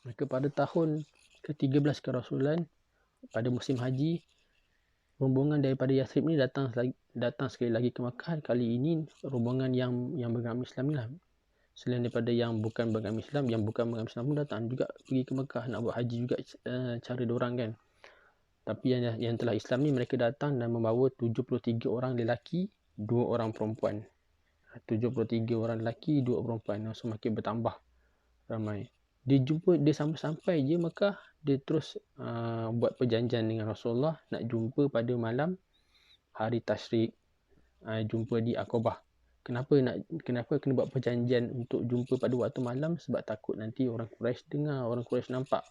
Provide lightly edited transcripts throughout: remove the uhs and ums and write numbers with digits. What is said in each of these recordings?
Maka pada tahun ke-13 kerasulan, pada musim haji, rombongan daripada Yathrib ni datang sekali lagi ke Makkah. Kali ini rombongan yang beragama Islam ni lah. Selain daripada yang bukan beragama Islam, yang bukan beragama Islam pun datang juga pergi ke Makkah nak buat haji juga, cara diorang kan. Tapi yang telah Islam ni, mereka datang dan membawa 73 orang lelaki, 2 orang perempuan. 73 orang lelaki, 2 perempuan. So makin bertambah ramai. Dia sampai je Makkah, dia terus buat perjanjian dengan Rasulullah nak jumpa pada malam hari Tasyrik, jumpa di Aqabah. Kenapa kena buat perjanjian untuk jumpa pada waktu malam? Sebab takut nanti orang Quraisy dengar, orang Quraisy nampak.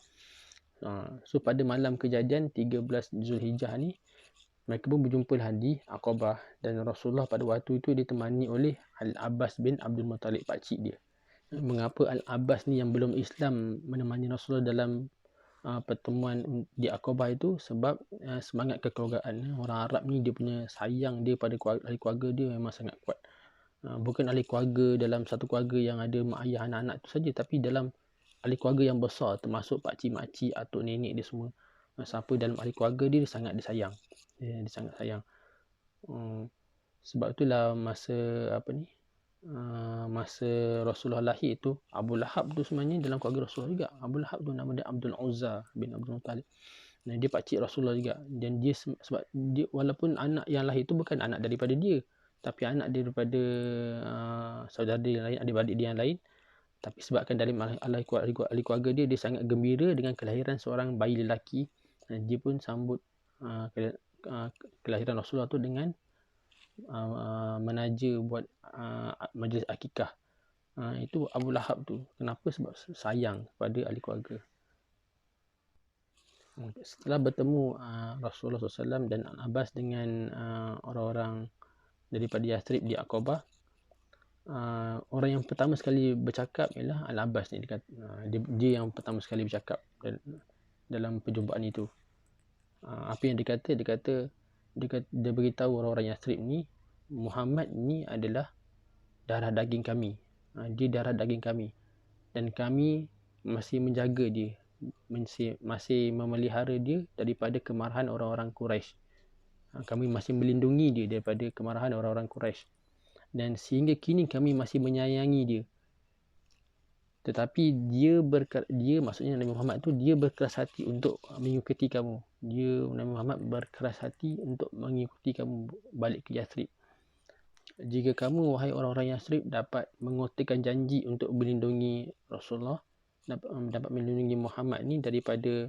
So pada malam kejadian 13 Zulhijjah ni, mereka pun berjumpa lah di Aqabah. Dan Rasulullah pada waktu itu ditemani oleh Al-Abbas bin Abdul Muttalib, pakcik dia. Mengapa Al-Abbas ni yang belum Islam menemani Rasulullah dalam pertemuan di Aqabah itu? Sebab semangat kekeluargaan. Orang Arab ni dia punya sayang dia pada ahli keluarga dia memang sangat kuat. Bukan ahli keluarga dalam satu keluarga yang ada mak ayah anak-anak tu saja, tapi dalam ahli keluarga yang besar, termasuk pakcik makcik, atuk nenek dia semua. Siapa dalam ahli keluarga dia sangat disayang. Dia sangat sayang. Sebab itulah masa Rasulullah lahir tu, Abu Lahab tu sebenarnya dalam keluarga Rasulullah juga. Abu Lahab tu nama dia Abdul Uzza bin Abdul Muttalib. Dan dia pakcik Rasulullah juga. Dan dia sebab dia, walaupun anak yang lahir tu bukan anak daripada dia, tapi anak dia daripada saudara dia yang lain, adik-adik dia yang lain. Tapi sebabkan dalam ahli keluarga dia, dia sangat gembira dengan kelahiran seorang bayi lelaki. Dan dia pun sambut kelahiran Rasulullah tu dengan menaja buat majlis akikah. Itu Abu Lahab tu. Kenapa? Sebab sayang pada ahli keluarga. Setelah bertemu Rasulullah SAW dan Al-Abbas dengan orang-orang daripada Yathrib di Aqabah, orang yang pertama sekali bercakap ialah Al-Abbas ni. Dia yang pertama sekali bercakap dalam perjumpaan itu. Apa yang dia kata, dia beritahu orang-orang Yathrib ni, Muhammad ni adalah darah daging kami. Dia darah daging kami. Dan kami masih menjaga dia, masih memelihara dia daripada kemarahan orang-orang Quraisy. Kami masih melindungi dia daripada kemarahan orang-orang Quraisy. Dan sehingga kini kami masih menyayangi dia. Tetapi dia maksudnya Nabi Muhammad tu, dia berkeras hati untuk mengikuti kamu. Nabi Muhammad berkeras hati untuk mengikuti kamu balik ke Yathrib. Jika kamu, wahai orang-orang Yathrib, dapat mengotakkan janji untuk melindungi Rasulullah, dapat melindungi Muhammad ni daripada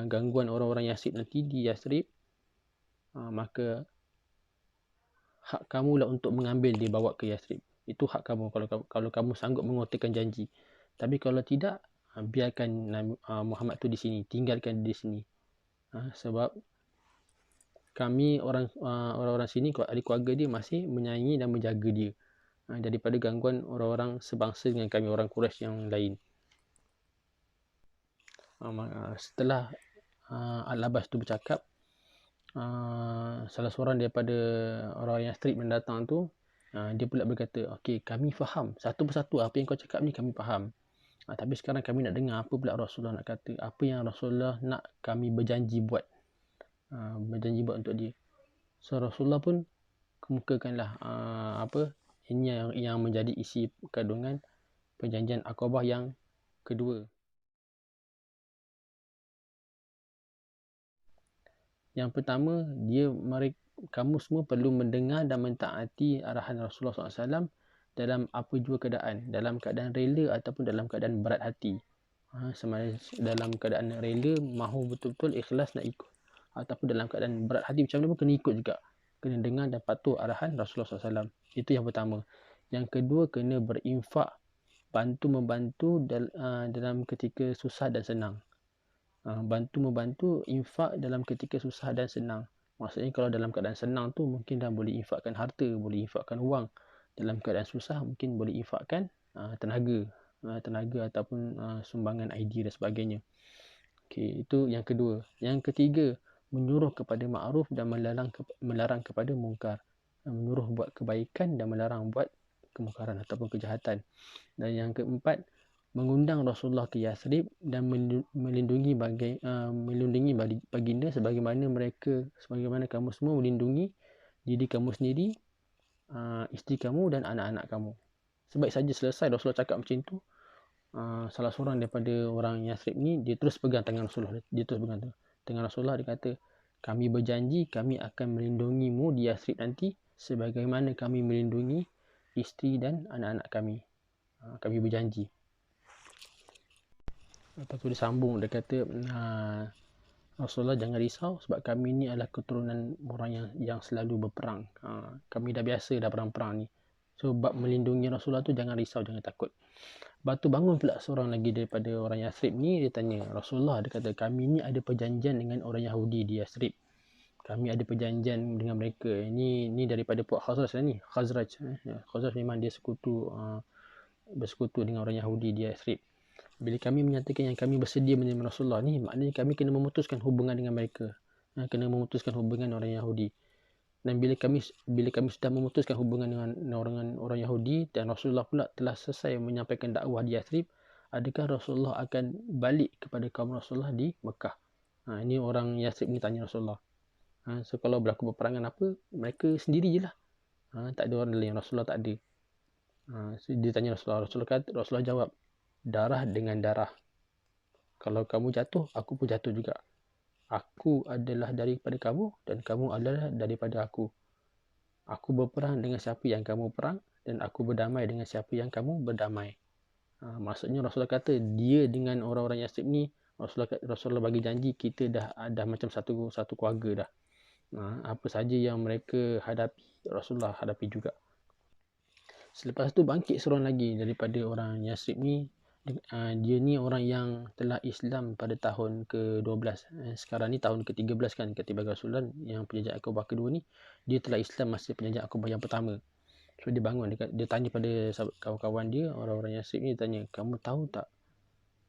gangguan orang-orang Yathrib nanti di Yathrib, maka hak kamu lah untuk mengambil dia bawa ke Yathrib. Itu hak kamu kalau kamu sanggup mengotakkan janji. Tapi kalau tidak, biarkan Muhammad tu di sini, tinggalkan di sini. Sebab kami orang-orang sini, ahli keluarga dia masih menyayangi dan menjaga dia daripada gangguan orang-orang sebangsa dengan kami, orang Quraisy yang lain. Setelah Al-Abbas tu bercakap, salah seorang daripada orang yang strip yang datang tu, dia pula berkata, okey, kami faham satu persatu apa yang kau cakap ni, kami faham. Tapi sekarang kami nak dengar apa pula Rasulullah nak kata, apa yang Rasulullah nak kami berjanji buat untuk dia. So Rasulullah pun kemukakanlah ini yang menjadi isi kandungan perjanjian Aqabah yang kedua. Yang pertama, kamu semua perlu mendengar dan mentaati arahan Rasulullah SAW dalam apa jua keadaan, dalam keadaan rela ataupun dalam keadaan berat hati. Dalam keadaan rela, mahu betul-betul ikhlas nak ikut, ataupun dalam keadaan berat hati macam mana pun kena ikut juga. Kena dengar dan patuh arahan Rasulullah SAW. Itu yang pertama. Yang kedua, kena berinfak, bantu-membantu dalam ketika susah dan senang. Bantu-membantu, infak dalam ketika susah dan senang. Maksudnya kalau dalam keadaan senang tu mungkin dah boleh infakkan harta, boleh infakkan wang. Dalam keadaan susah mungkin boleh infakkan tenaga ataupun sumbangan ID dan sebagainya. Okey, itu yang kedua. Yang ketiga, menyuruh kepada ma'ruf dan melarang kepada mungkar. Menyuruh buat kebaikan dan melarang buat kemungkaran ataupun kejahatan. Dan yang keempat, mengundang Rasulullah ke Yathrib dan melindungi baginda sebagaimana kamu semua melindungi diri kamu sendiri, isteri kamu dan anak-anak kamu. Sebaik saja selesai Rasulullah cakap macam tu, salah seorang daripada orang Yathrib ni dia terus pegang tangan Rasulullah. Dia terus pegang tangan Rasulullah. Dia kata, kami berjanji kami akan melindungimu di Yathrib nanti sebagaimana kami melindungi isteri dan anak-anak kami. Kami berjanji. Lepas tu dia sambung, dia kata, Rasulullah jangan risau sebab kami ni adalah keturunan orang yang selalu berperang. Kami dah biasa dah perang-perang ni. So bab melindungi Rasulullah tu jangan risau, jangan takut. Lepas tu bangun pula seorang lagi daripada orang Yathrib ni, dia tanya Rasulullah, dia kata kami ni ada perjanjian dengan orang Yahudi di Yathrib. Kami ada perjanjian dengan mereka. Ini daripada puak Khazraj lah ni. Khazraj memang dia bersekutu dengan orang Yahudi di Yathrib. Bila kami menyatakan yang kami bersedia menerima Rasulullah ni, maknanya kami kena memutuskan hubungan dengan mereka. Kena memutuskan hubungan orang Yahudi. Dan bila kami sudah memutuskan hubungan dengan orang Yahudi dan Rasulullah pula telah selesai menyampaikan dakwah di Yathrib, adakah Rasulullah akan balik kepada kaum Rasulullah di Mekah? Ini orang Yathrib ni tanya Rasulullah. So kalau berlaku peperangan apa, mereka sendiri je lah. Tak ada orang lain, Rasulullah tak ada. So dia tanya Rasulullah jawab, darah dengan darah. Kalau kamu jatuh, aku pun jatuh juga. Aku adalah daripada kamu dan kamu adalah daripada aku. Aku berperang dengan siapa yang kamu perang dan aku berdamai dengan siapa yang kamu berdamai. Maksudnya Rasulullah kata dia dengan orang-orang Yathrib ni, Rasulullah bagi janji kita dah macam satu keluarga dah. Apa saja yang mereka hadapi, Rasulullah hadapi juga. Selepas tu bangkit seorang lagi daripada orang Yathrib ni. Dia ni orang yang telah Islam pada tahun ke-12. Sekarang ni tahun ke-13 kan, ketika Rasulullah yang penjajah Aqabah kedua ni, dia telah Islam masa penjajah Aqabah yang pertama. So dia bangun, dia tanya pada kawan-kawan dia, orang-orang Yathrib ni, dia tanya, kamu tahu tak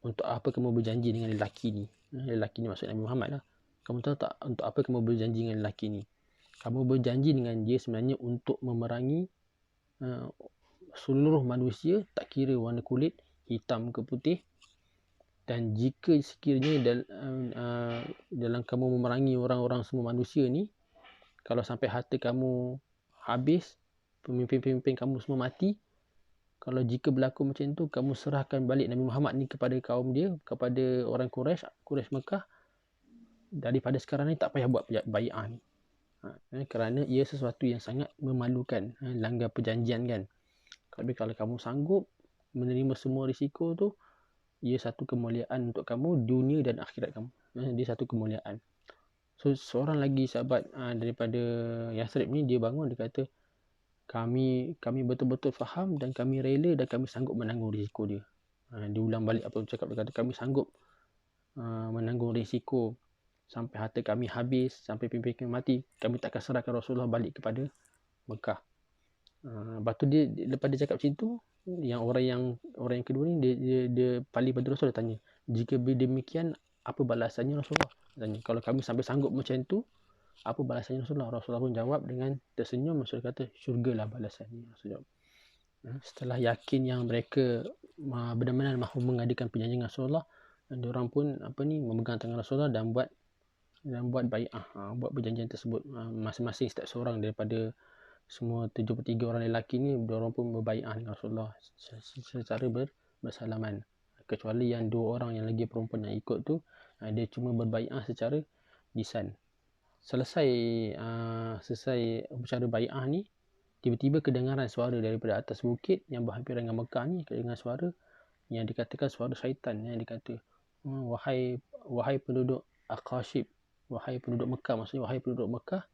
untuk apa kamu berjanji dengan lelaki ni? Lelaki ni maksud Nabi Muhammad lah. Kamu tahu tak untuk apa kamu berjanji dengan lelaki ni? Kamu berjanji dengan dia sebenarnya untuk memerangi seluruh manusia, tak kira warna kulit, hitam ke putih. Dan jika sekiranya dalam kamu memerangi orang-orang semua manusia ni, kalau sampai harta kamu habis, pemimpin-pemimpin kamu semua mati, kalau jika berlaku macam tu, kamu serahkan balik Nabi Muhammad ni kepada kaum dia, kepada orang Quraisy Mekah, daripada sekarang ni tak payah buat bai'ah ni. Kerana ia sesuatu yang sangat memalukan, langgar perjanjian kan. Tapi kalau kamu sanggup menerima semua risiko tu, ia satu kemuliaan untuk kamu, dunia dan akhirat kamu. Dia satu kemuliaan. So seorang lagi sahabat daripada Yathrib ni, dia bangun, dia kata, kami betul-betul faham dan kami rela dan kami sanggup menanggung risiko dia. Dia ulang balik apa dia cakap. Dia kata kami sanggup menanggung risiko sampai harta kami habis, sampai pimpin kami mati, kami takkan serahkan Rasulullah balik kepada Mekah. Lepas tu dia lepas dia cakap macam tu, yang orang yang kedua ni, dia paling pada Rasul, dia tanya, jika demikian apa balasannya Rasulullah? Dia tanya, kalau kami sampai sanggup macam tu, apa balasannya Rasulullah? Rasulullah pun jawab dengan tersenyum. Rasulullah kata, syurgalah balasannya. Rasulullah. Setelah yakin yang mereka benar-benar mahu mengadakan perjanjian dengan Rasulullah, diorang pun memegang tangan Rasulullah dan buat bai'ah, buat perjanjian tersebut. Masing-masing setiap seorang daripada semua 73 orang lelaki ni, diorang pun berbai'ah dengan Rasulullah secara bersalaman. Kecuali yang 2 orang yang lagi perempuan yang ikut tu, dia cuma berbai'ah secara lisan. Selesai upacara bai'ah ni, tiba-tiba kedengaran suara daripada atas bukit yang berhampiran dengan Mekah ni, kedengaran suara yang dikatakan suara syaitan, yang dikata, wahai penduduk Aqashib, wahai penduduk Mekah, maksudnya wahai penduduk Mekah,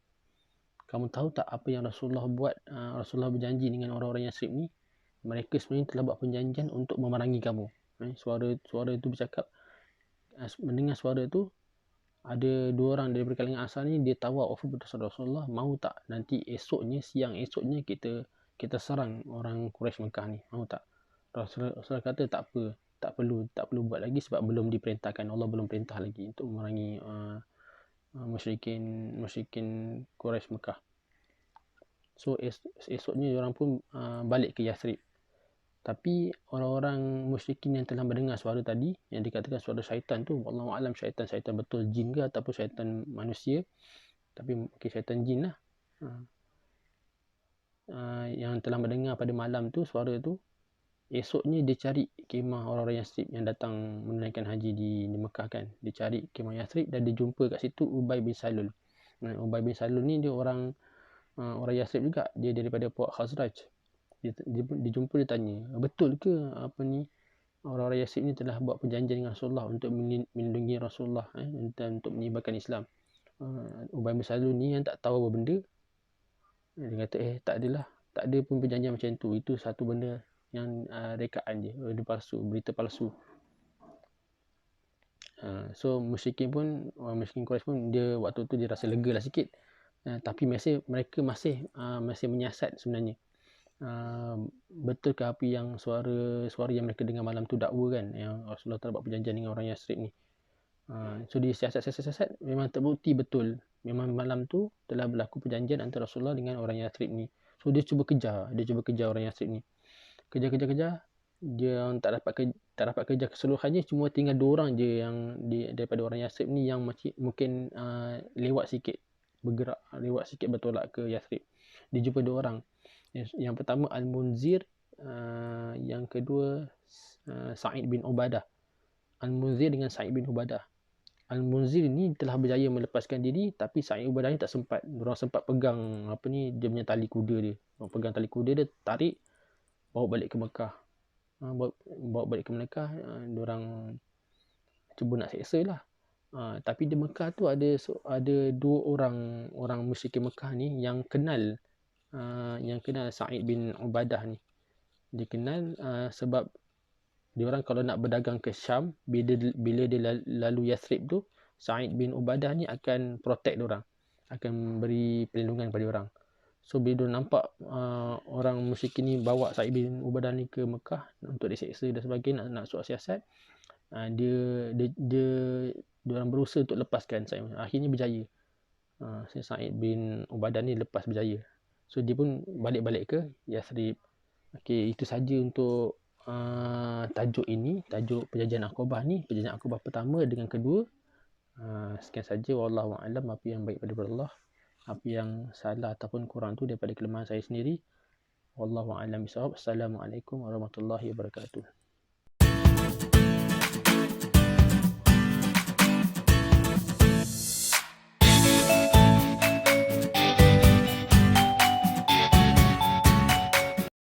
kamu tahu tak apa yang Rasulullah buat? Rasulullah berjanji dengan orang-orang Yathrib ni, mereka sebenarnya telah buat perjanjian untuk memerangi kamu. Suara itu bercakap, mendengar suara itu, ada 2 orang daripada kalangan Ansar ni, dia tawar offer pada Rasulullah, mahu tak nanti siang esoknya kita serang orang Quraisy Mekah ni, mahu tak? Rasulullah kata tak perlu buat lagi sebab belum diperintahkan, Allah belum perintah lagi untuk memerangi musyrikin Quraisy Mekah. So esoknya orang pun balik ke Yathrib. Tapi orang-orang musyrikin yang telah mendengar suara tadi, yang dikatakan suara syaitan tu, wallahu alam syaitan betul jin ke ataupun syaitan manusia, tapi mungkin syaitan jin lah. Yang telah mendengar pada malam tu suara tu, esoknya dia cari kemah orang-orang Yathrib yang datang menunaikan haji di Mekah kan. Dia cari kemah Yathrib dan dia jumpa kat situ Ubay bin Salul. Ubay bin Salul ni dia orang Yathrib juga, dia daripada puak Khazraj. Dia jumpa, dia tanya, betul ke apa ni orang-orang Yathrib ni telah buat perjanjian dengan Rasulullah untuk melindungi Rasulullah dan untuk menyebarkan Islam. Ubay bin Salul ni yang tak tahu apa benda, dia kata tak adalah, tak ada pun perjanjian macam tu, itu satu benda yang rekaan je, benda palsu, berita palsu. So musyrikin Quraisy pun dia waktu tu dia rasa lega lah sikit, tapi mereka masih menyiasat sebenarnya. Betulkah apa yang suara yang mereka dengar malam tu dakwa kan, yang Rasulullah telah buat perjanjian dengan orang Yathrib ni. So dia siasat memang terbukti betul, memang malam tu telah berlaku perjanjian antara Rasulullah dengan orang Yathrib ni. So dia cuba kejar orang Yathrib ni, kejar. Dia tak dapat kerja keseluruhannya, cuma tinggal 2 orang je yang daripada orang Yathrib ni yang mungkin lewat sikit, bergerak lewat sikit bertolak ke Yathrib. Dia jumpa 2 orang. Yang pertama Al-Munzir, yang kedua Sa'id bin Ubadah. Al-Munzir dengan Sa'id bin Ubadah. Al-Munzir ni telah berjaya melepaskan diri, tapi Sa'id Ubadah ni tak sempat. Diorang sempat pegang dia punya tali kuda dia. Pegang tali kuda dia, tarik, bawa balik ke Mekah. Bawa balik ke Mekah, diorang cuba nak seksa lah. Tapi di Mekah tu ada 2 orang musyrikin Mekah ni yang kenal Sa'id bin Ubadah ni. Dia kenal sebab diorang kalau nak berdagang ke Syam, bila dia lalu Yathrib tu, Sa'id bin Ubadah ni akan protect diorang, akan beri perlindungan pada diorang. So bila diorang nampak orang musyrikin ni bawa Sa'id bin Ubadah ni ke Mekah untuk diseksa dan sebagainya, nak suat siasat, diorang berusaha untuk lepaskan Sa'id. Akhirnya berjaya. Sa'id bin Ubadah ni lepas berjaya. So dia pun balik ke Yathrib. Okey, itu saja untuk tajuk ini, tajuk perjanjian Aqabah ni, perjanjian Aqabah pertama dengan kedua. Sekian saja, wallahu a'lam. Apa yang baik daripada Allah, apa yang salah ataupun kurang tu daripada kelemahan saya sendiri. Wallahu a'lam bishawab. Assalamualaikum warahmatullahi wabarakatuh.